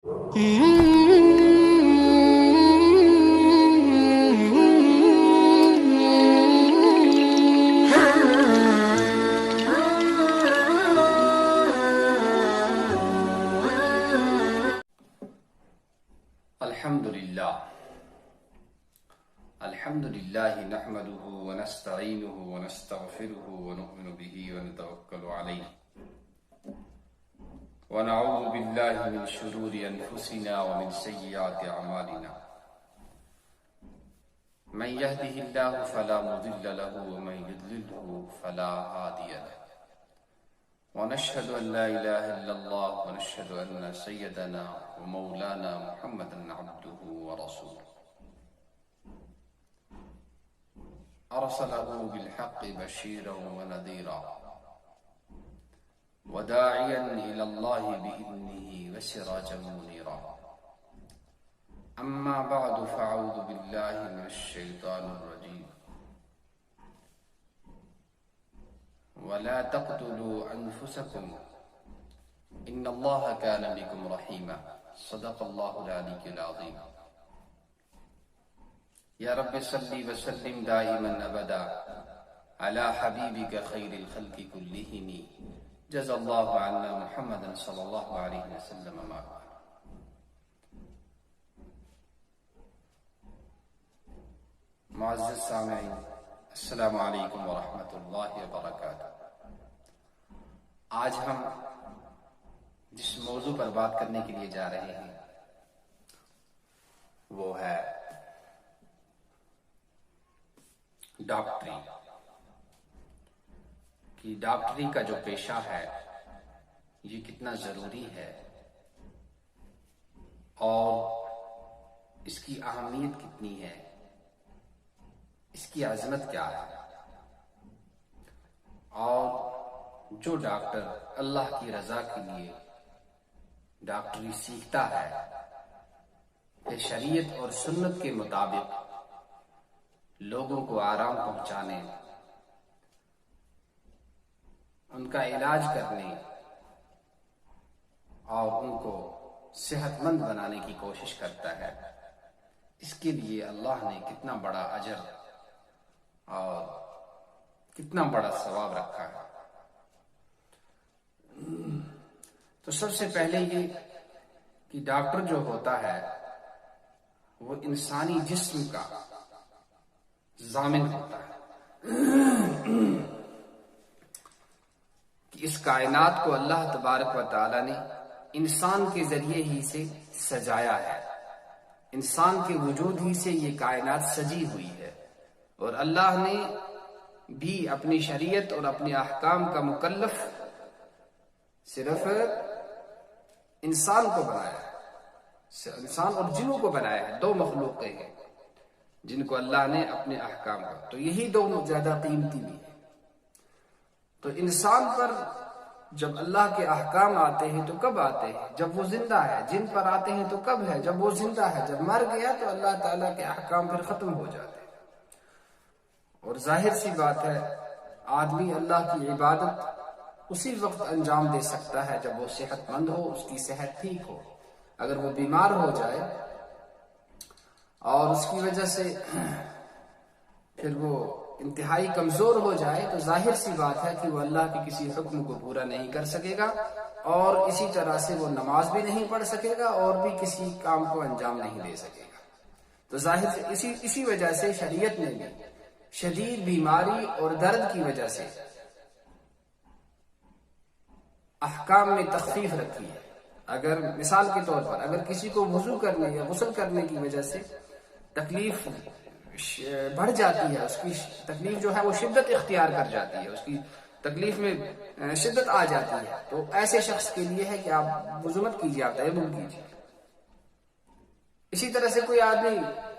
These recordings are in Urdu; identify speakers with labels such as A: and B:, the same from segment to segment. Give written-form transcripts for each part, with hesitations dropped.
A: الحمد لله نحمده ونستعينه ونستغفره ونؤمن به ونتوكل عليه ونعوذ بالله من شرور أنفسنا ومن سيئات أعمالنا من يهده الله فلا مضل له ومن يضلله فلا هادي له ونشهد أن لا إله إلا الله ونشهد أن سيدنا ومولانا محمدا عبده ورسوله أرسله بالحق بشيرا ونذيرا وداعيا إلى الله بإذنه وسراجا منيرا أما بعد فأعوذ بالله من الشيطان الرجيم ولا تقتلوا أنفسكم إن الله كان بكم رحيما صدق الله العلي العظيم یا رب صلی وسلم دائما ابدا علی حبیبک خیر الخلق کلہم جزا اللہ عنا محمدا صلی اللہ علیہ وسلم ما معزز سامعین، السلام علیکم ورحمۃ اللہ وبرکاتہ۔ آج ہم جس موضوع پر بات کرنے کے لیے جا رہے ہیں وہ ہے ڈاکٹری کہ ڈاکٹری کا جو پیشہ ہے یہ کتنا ضروری ہے اور اس کی اہمیت کتنی ہے، اس کی عظمت کیا ہے، اور جو ڈاکٹر اللہ کی رضا کے لیے ڈاکٹری سیکھتا ہے کہ شریعت اور سنت کے مطابق لوگوں کو آرام پہنچانے، ان کا علاج کرنے اور ان کو صحت مند بنانے کی کوشش کرتا ہے، اس کے لیے اللہ نے کتنا بڑا اجر اور کتنا بڑا ثواب رکھا ہے۔ تو سب سے پہلے یہ کہ ڈاکٹر جو ہوتا ہے وہ انسانی جسم کا ضامن ہوتا ہے کہ اس کائنات کو اللہ تبارک و تعالی نے انسان کے ذریعے ہی سے سجایا ہے، انسان کے وجود ہی سے یہ کائنات سجی ہوئی ہے، اور اللہ نے بھی اپنی شریعت اور اپنے احکام کا مکلف صرف انسان کو بنایا ہے، انسان اور جنوں کو بنایا ہے، دو مخلوقیں ہیں جن کو اللہ نے اپنے احکام کا، تو یہی دو زیادہ قیمتی بھی ہیں۔ تو انسان پر جب اللہ کے احکام آتے ہیں تو کب آتے ہیں؟ جب وہ زندہ ہے۔ جن پر آتے ہیں تو کب ہے؟ جب وہ زندہ ہے۔ جب مر گیا تو اللہ تعالیٰ کے احکام پھر ختم ہو جاتے ہیں۔ اور ظاہر سی بات ہے آدمی اللہ کی عبادت اسی وقت انجام دے سکتا ہے جب وہ صحت مند ہو، اس کی صحت ٹھیک ہو۔ اگر وہ بیمار ہو جائے اور اس کی وجہ سے پھر وہ انتہائی کمزور ہو جائے تو ظاہر سی بات ہے کہ وہ اللہ کے کسی حکم کو پورا نہیں کر سکے گا، اور اسی طرح سے وہ نماز بھی نہیں پڑھ سکے گا اور بھی کسی کام کو انجام نہیں دے سکے گا۔ تو ظاہر سے اسی وجہ سے شریعت نے بھی شدید بیماری اور درد کی وجہ سے احکام میں تخفیف رکھی ہے۔ اگر مثال کے طور پر اگر کسی کو وضو کرنے یا غسل کرنے کی وجہ سے تکلیف بڑھ جاتی ہے، اس کی تکلیف جو ہے وہ شدت اختیار کر جاتی ہے، اس کی تکلیف میں شدت آ جاتی ہے، تو ایسے شخص کے لیے ہے کہ آپ وضو مت کیجیے، آپ تیمم کیجیے۔ اسی طرح سے کوئی آدمی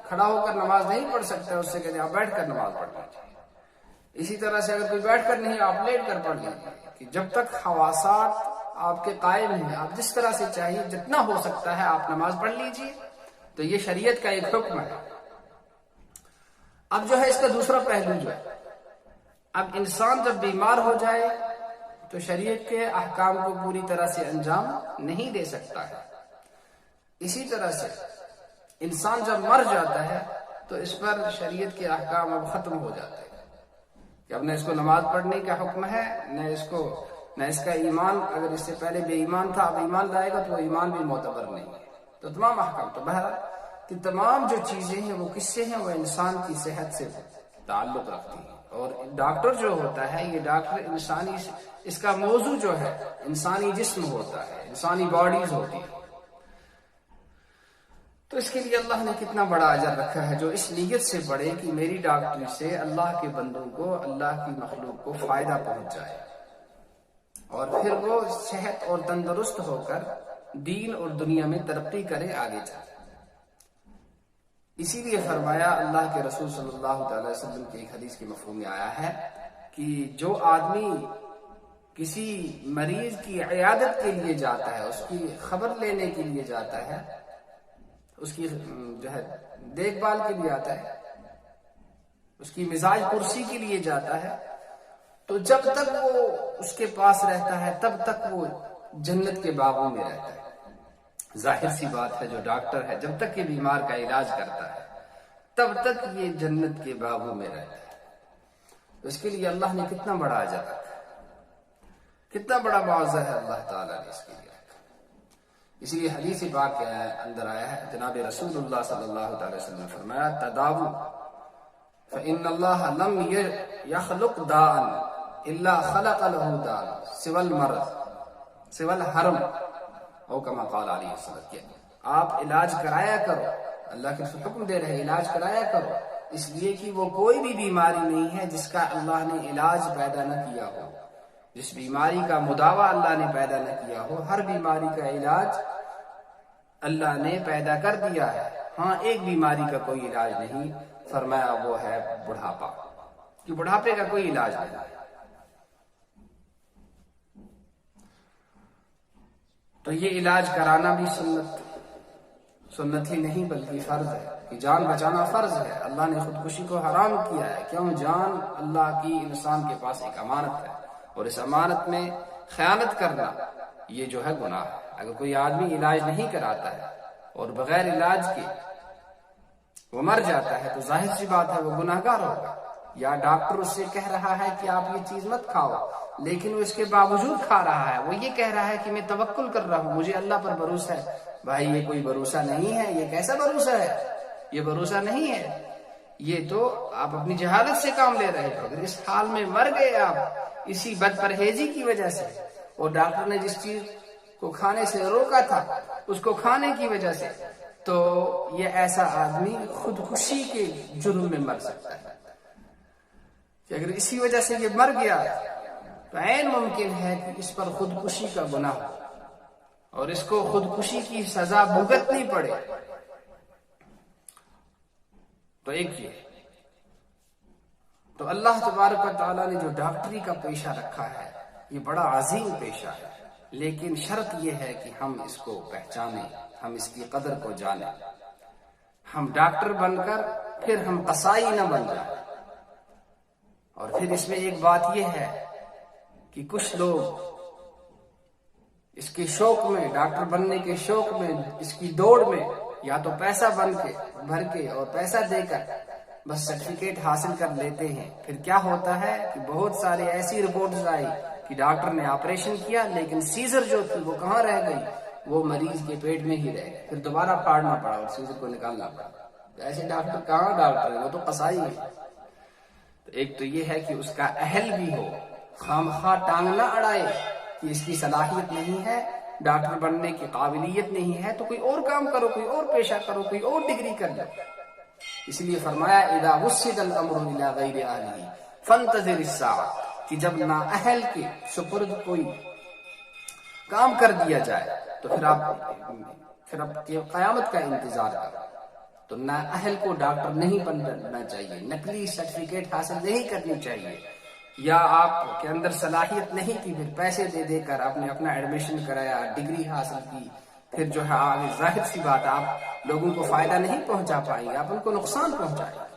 A: کھڑا ہو کر نماز نہیں پڑھ سکتا ہے، اس سے کہتے ہیں آپ بیٹھ کر نماز پڑھ لیجیے۔ اسی طرح سے اگر کوئی بیٹھ کر نہیں آپ لیٹ کر پڑھ لیجیے، کہ جب تک حواسات آپ کے قائم ہیں آپ جس طرح سے چاہیے جتنا ہو سکتا ہے آپ نماز پڑھ لیجیے۔ تو یہ شریعت کا ایک حکم ہے۔ اب جو ہے اس کا دوسرا پہلو جو ہے، اب انسان جب بیمار ہو جائے تو شریعت کے احکام کو پوری طرح سے انجام نہیں دے سکتا ہے۔ اسی طرح سے انسان جب مر جاتا ہے تو اس پر شریعت کے احکام اب ختم ہو جاتے ہیں کہ اب نہ اس کو نماز پڑھنے کا حکم ہے، نہ اس کا ایمان، اگر اس سے پہلے بے ایمان تھا اب ایمان لائے گا تو وہ ایمان بھی معتبر نہیں ہے۔ تو تمام احکام، تو بہرحال کہ تمام جو چیزیں ہیں وہ کس سے ہیں؟ وہ انسان کی صحت سے تعلق رکھتی ہیں۔ اور ڈاکٹر جو ہوتا ہے، یہ ڈاکٹر انسانی، اس کا موضوع جو ہے انسانی جسم ہوتا ہے، انسانی باڈیز ہوتی ہے۔ تو اس کے لیے اللہ نے کتنا بڑا اجر رکھا ہے، جو اس نیت سے پڑھے کہ میری ڈاکٹری سے اللہ کے بندوں کو، اللہ کی مخلوق کو فائدہ پہنچ جائے، اور پھر وہ صحت اور تندرست ہو کر دین اور دنیا میں ترقی کرے، آگے جائے۔ اسی لیے فرمایا، اللہ کے رسول صلی اللہ تعالی وسلم کی ایک حدیث کے مفہوم میں آیا ہے کہ جو آدمی کسی مریض کی عیادت کے لیے جاتا ہے، اس کی خبر لینے کے لیے جاتا ہے، اس کی جو ہے دیکھ بھال کے لیے آتا ہے، اس کی مزاج پرسی کے لیے جاتا ہے، تو جب تک وہ اس کے پاس رہتا ہے تب تک وہ جنت کے باغوں میں رہتا ہے۔ ظاہر سی بات ہے، جو ڈاکٹر ہے جب تک کہ بیمار کا علاج کرتا ہے تب تک یہ جنت کے باغوں میں رہتا ہے۔ تو اس کے لیے اللہ نے کتنا بڑا اجر رکھا، کتنا بڑا معاوضہ ہے اللہ تعالیٰ نے اس کے لیے رکھا۔ اس لیے حدیث پاک کے اندر آیا ہے، جناب رسول اللہ صلی اللہ تعالی وسلم نے فرمایا، تداو فإن اللہ لم یخلق داء الا خلق له داء سوى المرض سوى الحرم، او کما قال علیہ الصلوۃ والسلام۔ آپ علاج کرایا کرو، اللہ کے حکم دے رہے علاج کرایا کرو، اس لیے کہ وہ کوئی بھی بیماری نہیں ہے جس کا اللہ نے علاج پیدا نہ کیا ہو، جس بیماری کا مداوع اللہ نے پیدا نہ کیا ہو۔ ہر بیماری کا علاج اللہ نے پیدا کر دیا ہے، ہاں ایک بیماری کا کوئی علاج نہیں، فرمایا وہ ہے بڑھاپا، کہ بڑھاپے کا کوئی علاج نہیں ہے۔ تو یہ علاج کرانا بھی سنت ہی نہیں بلکہ فرض ہے، کہ جان بچانا فرض ہے۔ اللہ نے خودکشی کو حرام کیا ہے، کیوں؟ جان اللہ کی انسان کے پاس ایک امانت ہے، اور اس امانت میں خیانت کرنا یہ جو ہے گناہ ہے۔ اگر کوئی آدمی علاج نہیں کراتا ہے اور بغیر علاج کے وہ مر جاتا ہے تو ظاہر سی بات ہے وہ گناہگار ہوگا۔ یا ڈاکٹر اس سے کہہ رہا ہے کہ آپ یہ چیز مت کھاؤ، لیکن وہ اس کے باوجود کھا رہا ہے، وہ یہ کہہ رہا ہے کہ میں توکل کر رہا ہوں، مجھے اللہ پر بھروسہ ہے۔ بھائی یہ کوئی بھروسہ نہیں ہے، یہ کیسا بھروسہ ہے؟ یہ بھروسہ نہیں ہے، یہ تو آپ اپنی جہالت سے کام لے رہے ہو۔ اگر اس حال میں مر گئے آپ اسی بد پرہیزی کی وجہ سے، اور ڈاکٹر نے جس چیز کو کھانے سے روکا تھا اس کو کھانے کی وجہ سے، تو یہ ایسا آدمی خودکشی کے جرم میں مر سکتا ہے۔ کہ اگر اسی وجہ سے یہ مر گیا تو عین ممکن ہے کہ اس پر خودکشی کا گناہ ہو اور اس کو خودکشی کی سزا بھگتنی پڑے۔ تو ایک یہ تو اللہ تبارک و تعالیٰ نے جو ڈاکٹری کا پیشہ رکھا ہے یہ بڑا عظیم پیشہ ہے، لیکن شرط یہ ہے کہ ہم اس کو پہچانیں، ہم اس کی قدر کو جانیں۔ ہم ڈاکٹر بن کر پھر ہم قصائی نہ بن جائیں۔ اور پھر اس میں ایک بات یہ ہے کہ کچھ لوگ اس کے شوق میں، ڈاکٹر بننے کے شوق میں، اس کی دوڑ میں، یا تو پیسہ بھر کے اور پیسہ دے کر بس سرٹیفکیٹ حاصل کر لیتے ہیں۔ پھر کیا ہوتا ہے کہ بہت سارے ایسی رپورٹز آئی کہ ڈاکٹر نے آپریشن کیا لیکن سیزر جو تھی وہ کہاں رہ گئی؟ وہ مریض کے پیٹ میں ہی رہ گئی، پھر دوبارہ پھاڑنا پڑا اور سیزر کو نکالنا پڑا۔ ایسے ڈاکٹر کہاں ڈاکٹر ہیں، وہ تو قصائی ہیں۔ تو ایک تو یہ ہے کہ اس کا اہل بھی ہو، خامخواہ ٹانگ نہ اڑائے کہ اس کی صلاحیت نہیں ہے، ڈاکٹر بننے کی قابلیت نہیں ہے، تو کوئی اور کام کرو، کوئی اور پیشہ کرو، کوئی اور ڈگری کر لو۔ اس لیے فرمایا اذا وسد الامر الى غیر اہلہ فانتظر الساعہ، کہ جب نااہل کے سپرد کوئی کام کر دیا جائے تو پھر آپ قیامت کا انتظار کرو۔ تو نااہل کو ڈاکٹر نہیں بننا چاہیے، نقلی سرٹیفکیٹ حاصل نہیں کرنی چاہیے، یا آپ کے اندر صلاحیت نہیں تھی پھر پیسے دے کر آپ نے اپنا ایڈمیشن کرایا، ڈگری حاصل کی، پھر جو ہے آگے ظاہر سی بات آپ لوگوں کو فائدہ نہیں پہنچا پائیں گے، آپ ان کو نقصان پہنچائیں گے۔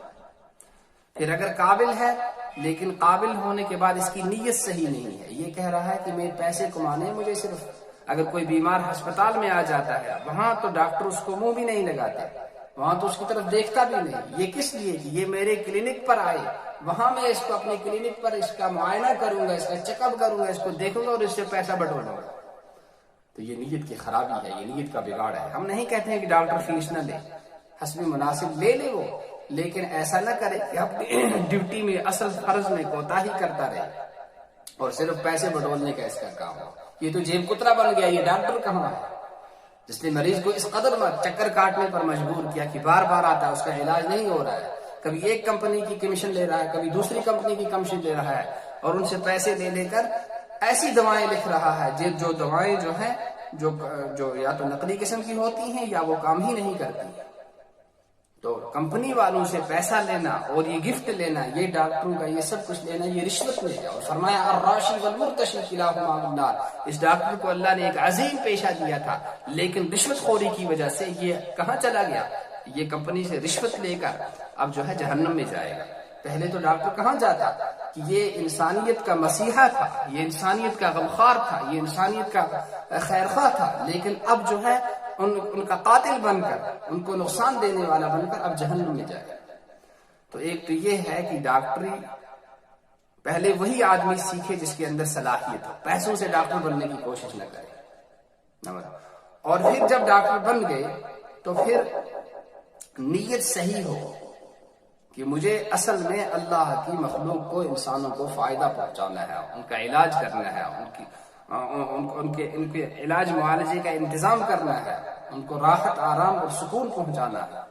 A: پھر اگر قابل ہے لیکن قابل ہونے کے بعد اس کی نیت صحیح نہیں ہے، یہ کہہ رہا ہے کہ میں پیسے کمانے، مجھے صرف اگر کوئی بیمار ہسپتال میں آ جاتا ہے وہاں تو ڈاکٹر اس کو منہ بھی نہیں لگاتے، وہاں تو اس کی طرف دیکھتا بھی نہیں. یہ کس لیے کہ یہ میرے کلینک پر آئے، وہاں میں اس کو اپنی کلینک پر اس کا معائنہ کروں گا، اس کا چیک اپ کروں گا، اس کو دیکھوں گا اور اس سے پیسہ بٹوروں گا. تو یہ نیت کی خرابی ہے، یہ نیت کا بگاڑ ہے. ہم نہیں کہتے ہیں کہ ڈاکٹر فیس نہ لے، حسب مناسب لے لے وہ، لیکن ایسا نہ کرے کہ اپنی ڈیوٹی میں اصل فرض میں کوتاہی کرتا رہے اور صرف پیسے بٹورنے کا اس کا کام ہو. یہ تو جیب کترا بن گیا. یہ ڈاکٹر کہاں ہے جس نے مریض کو اس قدر چکر کاٹنے پر مجبور کیا کہ بار بار آتا ہے، اس کا علاج نہیں ہو رہا ہے، کبھی ایک کمپنی کی کمیشن لے رہا ہے، کبھی دوسری کمپنی کی کمیشن لے رہا ہے، اور ان سے پیسے لے کر ایسی دوائیں لکھ رہا ہے جو دوائیں جو ہیں جو یا تو نقلی قسم کی ہوتی ہیں یا وہ کام ہی نہیں کرتی. تو کمپنی والوں سے پیسہ لینا اور یہ گفٹ لینا، یہ ڈاکٹروں کا یہ سب کچھ لینا، یہ رشوت میں ہے. اور فرمایا الراشی والمرتشی کلاہما فی النار. اس ڈاکٹر کو اللہ نے ایک عظیم پیشہ دیا تھا، لیکن رشوت خوری کی وجہ سے یہ کہاں چلا گیا؟ یہ کمپنی سے رشوت لے کر اب جو ہے جہنم میں جائے گا. پہلے تو ڈاکٹر کہاں جاتا کہ یہ انسانیت کا مسیحا تھا، یہ انسانیت کا غمخوار تھا، یہ انسانیت کا خیرخواہ تھا، لیکن اب جو ہے ان کا قاتل بن کر، ان کو نقصان دینے والا بن کر اب جہنم میں جائے. تو ایک تو یہ ہے کہ ڈاکٹری پہلے وہی آدمی سیکھے جس کے اندر صلاحیت ہو، پیسوں سے ڈاکٹر بننے کی کوشش نہ کرے. اور پھر جب ڈاکٹر بن گئے تو پھر نیت صحیح ہو کہ مجھے اصل میں اللہ کی مخلوق کو، انسانوں کو فائدہ پہنچانا ہے، ان کا علاج کرنا ہے، ان کے علاج معالجے کا انتظام کرنا ہے، ان کو راحت، آرام اور سکون پہنچانا ہے.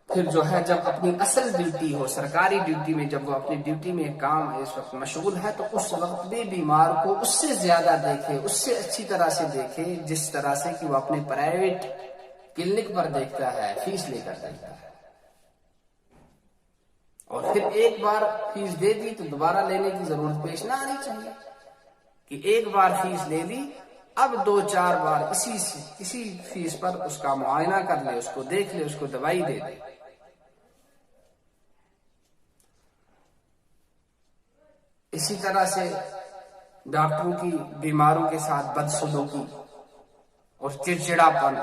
A: پھر جو ہے جب اپنی اصل ڈیوٹی ہو، سرکاری ڈیوٹی میں، جب وہ اپنی ڈیوٹی میں کام اس وقت مشغول ہے تو اس وقت بھی بیمار کو اس سے زیادہ دیکھے، اس سے اچھی طرح سے دیکھے جس طرح سے کہ وہ اپنے پرائیویٹ کلینک پر دیکھتا ہے، فیس لے کر دیکھتا ہے. اور پھر ایک بار فیس دے دی تو دوبارہ لینے کی ضرورت پیش نہ آنی چاہیے کہ ایک بار فیس لے لی، اب 2-4 بار اسی فیس پر اس کا معائنہ کر لے، اس کو دیکھ لے، اس کو دوائی دے دے. اسی طرح سے ڈاکٹروں کی بیماروں کے ساتھ بدسلوکی اور چڑچڑاپن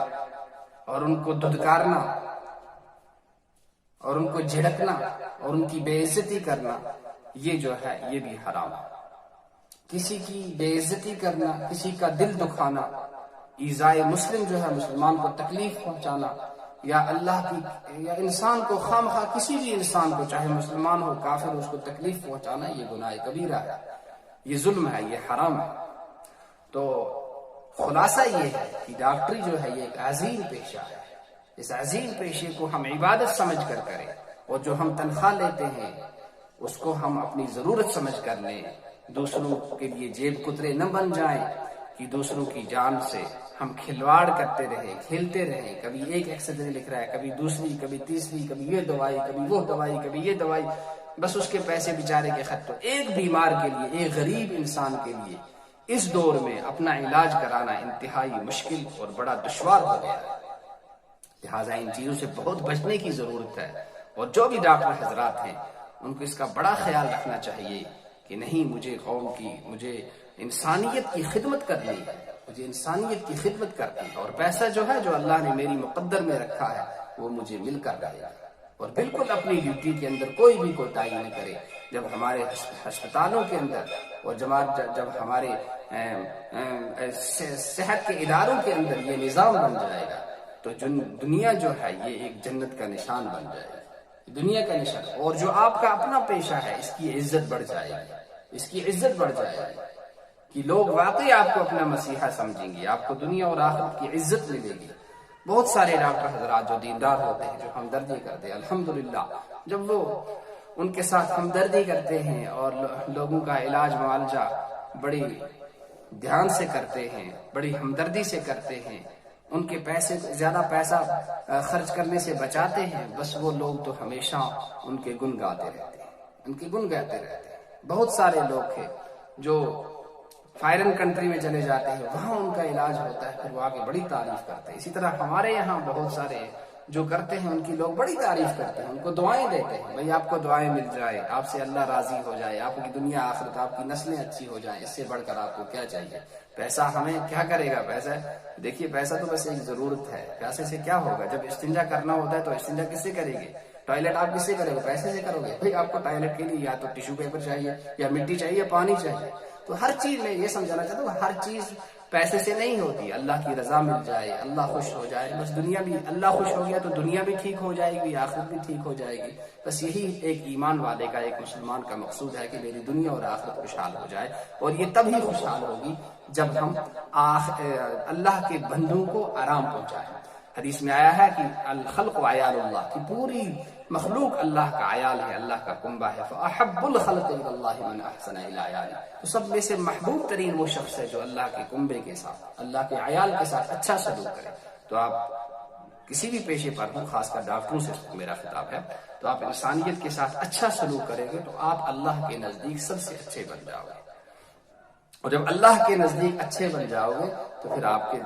A: اور ان کو دھدکارنا اور ان کو جھڑکنا اور ان کی بے عزتی کرنا، یہ جو ہے یہ بھی حرام ہے. کسی کی بے عزتی کرنا، کسی کا دل دکھانا، ایذائے مسلم جو ہے مسلمان کو تکلیف پہنچانا، یا اللہ کی یا انسان کو خامخواہ کسی بھی انسان کو، چاہے مسلمان ہو کافر، اس کو تکلیف پہنچانا، یہ گناہ کبیرہ ہے، یہ ظلم ہے، یہ حرام ہے. تو خلاصہ یہ ہے کہ ڈاکٹری جو ہے یہ ایک عظیم پیشہ ہے. اس عظیم پیشے کو ہم عبادت سمجھ کر کریں، اور جو ہم تنخواہ لیتے ہیں اس کو ہم اپنی ضرورت سمجھ کر لیں. دوسروں کے لیے جیب کترے نہ بن جائیں کہ دوسروں کی جان سے ہم کھلواڑ کرتے رہیں، کھیلتے رہیں. کبھی ایک ایکسیڈنٹ لکھ رہا ہے، کبھی دوسری، کبھی تیسری، کبھی یہ دوائی، کبھی وہ دوائی، کبھی یہ دوائی، بس اس کے پیسے بیچارے کے خط. تو ایک بیمار کے لیے، ایک غریب انسان کے لیے اس دور میں اپنا علاج کرانا انتہائی مشکل اور بڑا دشوار ہو گیا ہے. لہٰذا ان چیزوں سے بہت بچنے کی ضرورت ہے. اور جو بھی ڈاکٹر حضرات ہیں ان کو اس کا بڑا خیال رکھنا چاہیے کہ نہیں، مجھے قوم کی، مجھے انسانیت کی خدمت کرنی ہے، مجھے انسانیت کی خدمت کرنی ہے، اور پیسہ جو ہے جو اللہ نے میری مقدر میں رکھا ہے وہ مجھے مل کر رہے گا. اور بالکل اپنی ڈیوٹی کے اندر کوئی بھی کوتاہی نہ کرے. جب ہمارے ہسپتالوں کے اندر اور جب ہمارے صحت کے اداروں کے اندر یہ نظام بن جائے گا تو دنیا جو ہے یہ ایک جنت کا نشان بن جائے گا، دنیا کا نشان. اور جو آپ کا اپنا پیشہ ہے اس کی عزت بڑھ جائے گی، اس کی عزت بڑھ جائے گی کہ لوگ واقعی آپ کو اپنا مسیحا سمجھیں گے، آپ کو دنیا اور آخرت کی عزت ملے گی. بہت سارے ڈاکٹر حضرات جو دیندار ہوتے ہیں، جو ہمدردی کرتے ہیں، الحمدللہ جب وہ ان کے ساتھ ہمدردی کرتے ہیں اور لوگوں کا علاج معالجہ بڑی دھیان سے کرتے ہیں، بڑی ہمدردی سے کرتے ہیں، ان کے پیسے زیادہ پیسہ خرچ کرنے سے بچاتے ہیں، بس وہ لوگ تو ہمیشہ ان کے گن گاتے رہتے ہیں، ان کے گن گاتے رہتے ہیں. بہت سارے لوگ ہیں جو فارن کنٹری میں چلے جاتے ہیں، وہاں ان کا علاج ہوتا ہے، پھر وہ آگے بڑی تعریف کرتے ہیں. اسی طرح ہمارے یہاں بہت سارے جو کرتے ہیں ان کی لوگ بڑی تعریف کرتے ہیں، ان کو دعائیں دیتے ہیں، بھئی آپ کو دعائیں مل جائے، آپ سے اللہ راضی ہو جائے، آپ کی دنیا آخرت، آپ کی نسلیں اچھی ہو جائیں، اس سے بڑھ کر آپ کو کیا چاہیے؟ پیسہ ہمیں کیا کرے گا؟ پیسہ دیکھیے، پیسہ تو بس ایک ضرورت ہے، پیسے سے کیا ہوگا؟ جب استنجا کرنا ہوتا ہے تو استنجا کس سے کریں گے؟ ٹوائلٹ آپ کس سے کرو گے؟ پیسے سے کرو گے۔ بھئی آپ کو ٹوائلٹ کے لیے یا تو ٹیشو پیپر چاہیے، یا مٹی چاہیے، یا پانی چاہیے۔ تو ہر چیز میں یہ سمجھانا چاہتا ہوں، ہر چیز پیسے سے نہیں ہوتی۔ اللہ کی رضا مل جائے، اللہ خوش ہو جائے، بس دنیا بھی، اللہ خوش ہو گیا تو دنیا بھی ٹھیک ہو جائے گی، آخرت بھی ٹھیک ہو جائے گی۔ بس یہی ایک ایمان والے کا، ایک مسلمان کا مقصود ہے کہ میری دنیا اور آخرت خوشحال ہو جائے، اور یہ تب ہی خوشحال ہوگی جب ہم اللہ کے بندوں کو آرام پہنچائیں۔ حدیث میں آیا ہے کہ الخلق عیال اللہ، کی پوری مخلوق اللہ کا عیال ہے، اللہ کا کنبہ ہے۔ فاحب الخلق الی اللہ من احسن الی عیالہ، تو سب میں سے محبوب ترین وہ شخص ہے جو اللہ کے کنبے کے ساتھ، اللہ کے عیال کے ساتھ اچھا سلوک کرے۔ تو آپ کسی بھی پیشے پر ہوں، خاص کر ڈاکٹروں سے میرا خطاب ہے، تو آپ انسانیت کے ساتھ اچھا سلوک کریں گے تو آپ اللہ کے نزدیک سب سے اچھے بن جاؤ گے، اور جب اللہ کے نزدیک اچھے بن جاؤ گے تو پھر آپ کے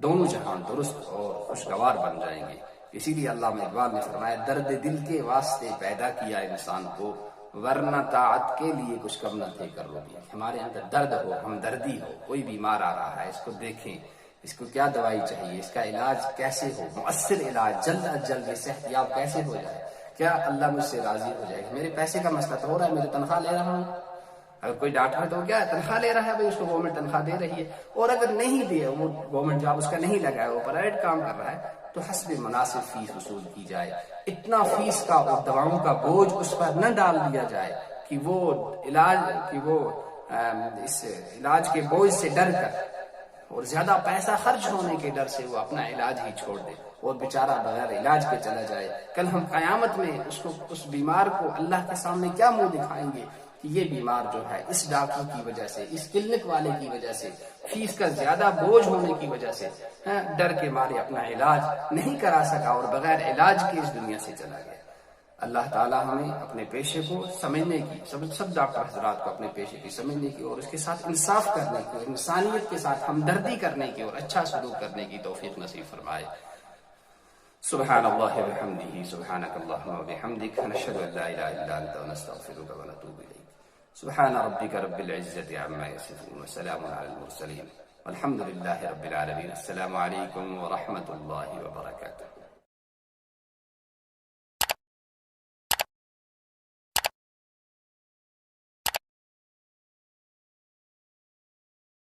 A: دونوں جہان درست اور خوشگوار بن جائیں گے۔ اسی لیے علامہ اقبال نے فرمایا، درد دل کے واسطے پیدا کیا انسان کو، ورنہ طاعت کے لیے کچھ کم نہ تھے کر لیا۔ ہمارے اندر درد ہو، ہمدردی ہو، کوئی بیمار آ رہا ہے، اس کو دیکھیں، اس کو کیا دوائی چاہیے، اس کا علاج کیسے ہو، مؤثر علاج، جلد از جلد صحت یاب کیسے ہو جائے، کیا اللہ مجھ سے راضی ہو جائے گا؟ میرے پیسے کا مسئلہ تو ہو رہا ہے، میں تو تنخواہ لے رہا ہوں۔ اگر کوئی ڈاکٹر ہے تو کیا ہے، تنخواہ لے رہا ہے، بھائی اس کو گورنمنٹ تنخواہ دے رہی ہے، اور اگر نہیں دے، وہ گورنمنٹ جاب اس کا نہیں لگا ہے، وہ پرائیویٹ کام کر رہا ہے، تو حسب مناسب فیس وصول کی جائے۔ اتنا فیس کا اور دواؤں کا بوجھ اس پر نہ ڈال دیا جائے کہ وہ اس علاج کے بوجھ سے ڈر کر اور زیادہ پیسہ خرچ ہونے کے ڈر سے وہ اپنا علاج ہی چھوڑ دے اور بیچارہ بغیر علاج کے چلا جائے۔ کل ہم قیامت میں اس بیمار کو اللہ کے سامنے کیا منہ دکھائیں گے کہ یہ بیمار جو ہے اس ڈاکٹر کی وجہ سے، اس کلینک والے کی وجہ سے، فیس کا زیادہ بوجھ ہونے کی وجہ سے ڈر کے مارے اپنا علاج نہیں کرا سکا اور بغیر علاج کے اس دنیا سے چلا گیا۔ اللہ تعالیٰ ہمیں اپنے پیشے کو سمجھنے کی، سب ڈاکٹر حضرات کو اپنے پیشے کی سمجھنے کی اور اس کے ساتھ انصاف کرنے کی اور انسانیت کے ساتھ ہمدردی کرنے کی اور اچھا سلوک کرنے کی توفیق نصیب فرمائے۔ سبحان اللہ وبحمدہ، سبحانک اللہم وبحمدک، نشہد ان لا الہ الا انت ونستغفرک ونتوب الیک۔ سبحان ربک رب العزۃ عما یصفون وسلام علی المرسلین والحمد للہ رب العالمین۔ السلام علیکم ورحمۃ اللہ وبرکاتہ۔